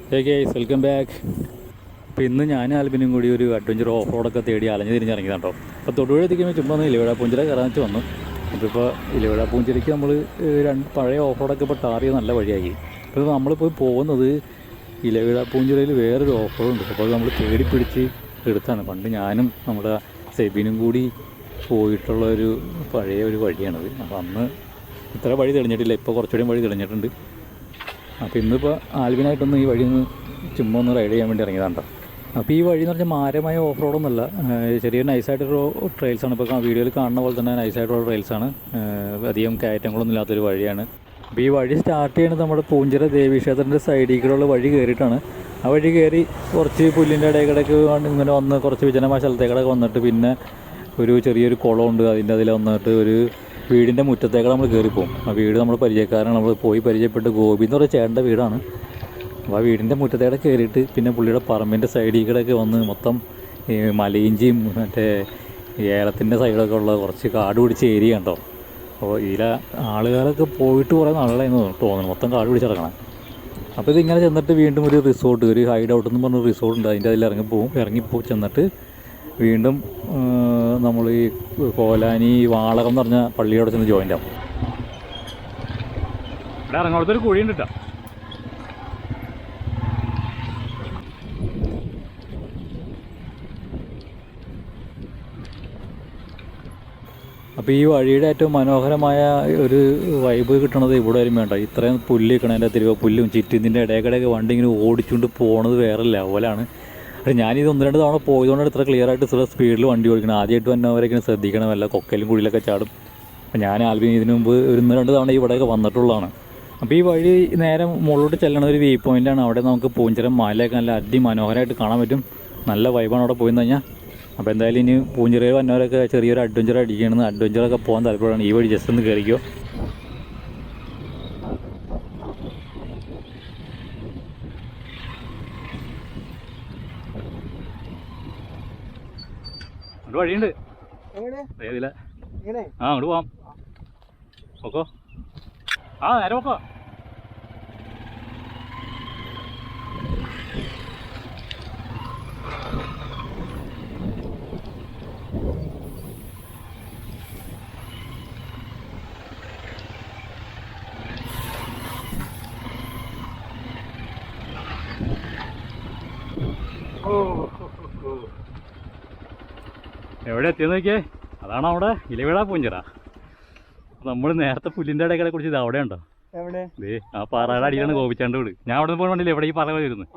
Hey guys, welcome back. അപ്പോൾ ഇന്ന് ഞാൻ ആൽബിനും കൂടി ഒരു അഡ്വഞ്ചർ ഓഫ് റോഡൊക്കെ തേടി അലഞ്ഞ് തിരിഞ്ഞിറങ്ങിയതാണ് കേട്ടോ. അപ്പോൾ തൊടുപുഴ എത്തിക്കുമ്പോൾ ചുമ്മാ ഒന്ന് ഇലവിഴ പൂഞ്ചിറ കയറാൻ വെച്ച് വന്നു. അപ്പോൾ ഇലവിഴ പൂഞ്ചിറയ്ക്ക് നമ്മൾ പഴയ ഓഫ് റോഡൊക്കെ ഇപ്പോൾ ടാർ ചെയ്ത് നല്ല വഴിയാക്കി. അപ്പോൾ നമ്മളിപ്പോൾ പോകുന്നത് ഇലവിഴ പൂഞ്ചിറയിൽ വേറൊരു ഓഫ് റോഡ് ഉണ്ട്. അപ്പോൾ അത് നമ്മൾ തേടി പിടിച്ച് എടുത്താണ്. പണ്ട് ഞാനും നമ്മുടെ സെബിനും കൂടി പോയിട്ടുള്ള ഒരു പഴയ ഒരു വഴിയാണത്. അപ്പോൾ അന്ന് ഇത്ര വഴി തെളിഞ്ഞിട്ടില്ല, ഇപ്പോൾ കുറച്ചുകൂടി വഴി തെളിഞ്ഞിട്ടുണ്ട്. അപ്പോൾ ഇന്നിപ്പോൾ ആൽബിനായിട്ടൊന്ന് ഈ വഴി ഒന്ന് ചുമ്മാ ഒന്ന് റൈഡ് ചെയ്യാൻ വേണ്ടി ഇറങ്ങിയതാണ്. അപ്പോൾ ഈ വഴി എന്ന് പറഞ്ഞാൽ മാരമായ ഓഫ് റോഡൊന്നുമല്ല, ചെറിയൊരു നൈസായിട്ടൊരു ട്രെയിൽസാണ്. ഇപ്പോൾ വീഡിയോയിൽ കാണുന്ന പോലെ തന്നെ നൈസായിട്ടുള്ള ട്രെയിൽസാണ്, അധികം കയറ്റങ്ങളൊന്നും ഇല്ലാത്തൊരു വഴിയാണ്. അപ്പോൾ ഈ വഴി സ്റ്റാർട്ട് ചെയ്യുന്നത് നമ്മുടെ പൂഞ്ചിറ ദേവീക്ഷേത്രത്തിൻ്റെ സൈഡിൽ കൂടെയുള്ള വഴി കയറിയിട്ടാണ്. ആ വഴി കയറി കുറച്ച് പുല്ലിൻ്റെ ഇടയ്ക്കിടയ്ക്ക് ഇങ്ങനെ വന്ന് കുറച്ച് വിജനമായ സ്ഥലത്തേക്കിടയ്ക്ക് വന്നിട്ട് പിന്നെ ഒരു ചെറിയൊരു കുളമുണ്ട്. അതിൽ വന്നിട്ട് ഒരു വീടിൻ്റെ മുറ്റത്തേക്കാണ് നമ്മൾ കയറിപ്പോവും. ആ വീട് നമ്മൾ പരിചയക്കാരാണ്, നമ്മൾ പോയി പരിചയപ്പെട്ട് ഗോപി എന്ന് പറയുന്ന ചേട്ടൻ്റെ വീടാണ്. അപ്പോൾ ആ വീടിൻ്റെ മുറ്റത്തേടെ കയറിയിട്ട് പിന്നെ പുള്ളിയുടെ പറമ്പിൻ്റെ സൈഡിൽ കൂടെയൊക്കെ വന്ന് മൊത്തം മലയിഞ്ചിയും മറ്റേ ഏലത്തിൻ്റെ സൈഡൊക്കെ ഉള്ള കുറച്ച് കാട് പിടിച്ച ഏരിയ കണ്ടോ. അപ്പോൾ ഇതിലെ ആളുകളൊക്കെ പോയിട്ട് കുറേ നാളായിരുന്നു തോന്നുന്നു, മൊത്തം കാട് പിടിച്ചിറങ്ങണം. അപ്പോൾ ഇതിങ്ങനെ ചെന്നിട്ട് വീണ്ടും ഒരു റിസോർട്ട്, ഒരു ഹൈഡ് ഔട്ട് എന്ന് പറഞ്ഞൊരു റിസോർട്ട് ഉണ്ട്. അതിൻ്റെ അതിൽ ഇറങ്ങിപ്പോവും ചെന്നിട്ട് വീണ്ടും നമ്മൾ ഈ കോലാനി വാളകം എന്ന് പറഞ്ഞ പള്ളിയോടെ ചെന്ന് ജോയിൻ്റ് ആവും. ഇവിടെ ഇറങ്ങോടത്തൊരു കുഴിയുണ്ട് കേട്ടോ. അപ്പോൾ ഈ വഴിയുടെ ഏറ്റവും മനോഹരമായ ഒരു വൈബ് കിട്ടണത് ഇവിടെ വരും വേണ്ട. ഇത്രയും പുല്ല് നിൽക്കണതിൻ്റെ പുല്ലും ചുറ്റിൻ്റെ ഇടയ്ക്കിടയൊക്കെ വണ്ടി ഇങ്ങനെ ഓടിച്ചുകൊണ്ട് പോകുന്നത് വേറെ ലെവലാണ്. പക്ഷേ ഞാനിത് 1-2 തവണ പോയതുകൊണ്ടാണ് ഇത്ര ക്ലിയർ ആയിട്ട് ഇത്ര സ്പീഡിൽ വണ്ടി ഓടിക്കണം. ആദ്യമായിട്ട് വന്നവരൊക്കെ ശ്രദ്ധിക്കണം, വല്ല കൊക്കയിലും കുഴിയിലൊക്കെ ചാടും. അപ്പോൾ ഞാൻ ആൽബിൻ ഇതിനു മുമ്പ് 1-2 തവണ ഇവിടെയൊക്കെ വന്നിട്ടുള്ളതാണ്. അപ്പോൾ ഈ വഴി നേരെ മുകളിലോട്ട് ചെല്ലണ ഒരു വ്യൂ പോയിൻ്റാണ്. അവിടെ നമുക്ക് പൂഞ്ചിറ മലയൊക്കെ നല്ല അതിമനോഹരമായിട്ട് കാണാൻ പറ്റും. നല്ല വൈബാണ് അവിടെ പോയി കഴിഞ്ഞാൽ. അപ്പോൾ എന്തായാലും ഇനി പൂഞ്ചിറയിൽ വന്നവരൊക്കെ ചെറിയൊരു അഡ്വഞ്ചർ അടിക്കുകയാണെന്ന് അഡ്വഞ്ചറൊക്കെ പോകാൻ താല്പര്യമാണ്. ഈ വഴി ജസ്റ്റ് ഒന്ന് കയറിക്കോ. വഴിയുണ്ട് ഏതില്ല. ആ അങ്ങോട്ട് പോവാം. നോക്കോ, ആ നേരെ നോക്കോ. എവിടെ എത്തിയെന്ന് നോക്കിയേ, അതാണ് അവിടെ ഇലവിഴ പൂഞ്ചിറ. നമ്മൾ നേരത്തെ പുല്ലിൻ്റെ ഇടയ്ക്കിടെ കുറിച്ച് ഇത് അവിടെ ഉണ്ടോ? ആ പാറയുടെ അടിയിലാണ് ഗോപിച്ചാണ്ട് വീട്. ഞാൻ അവിടെ നിന്ന് പോകണ്ടില്ല, എവിടെ ഈ പറ വരുന്നത്.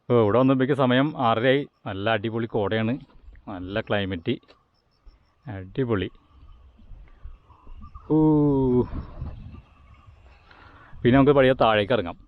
ഓ ഇവിടെ വന്നപ്പോഴേക്ക് സമയം 6:30. നല്ല അടിപൊളി കോടയാണ്, നല്ല ക്ലൈമറ്റ്, അടിപൊളി. പിന്നെ നമുക്ക് പഴയ താഴേക്ക് ഇറങ്ങാം.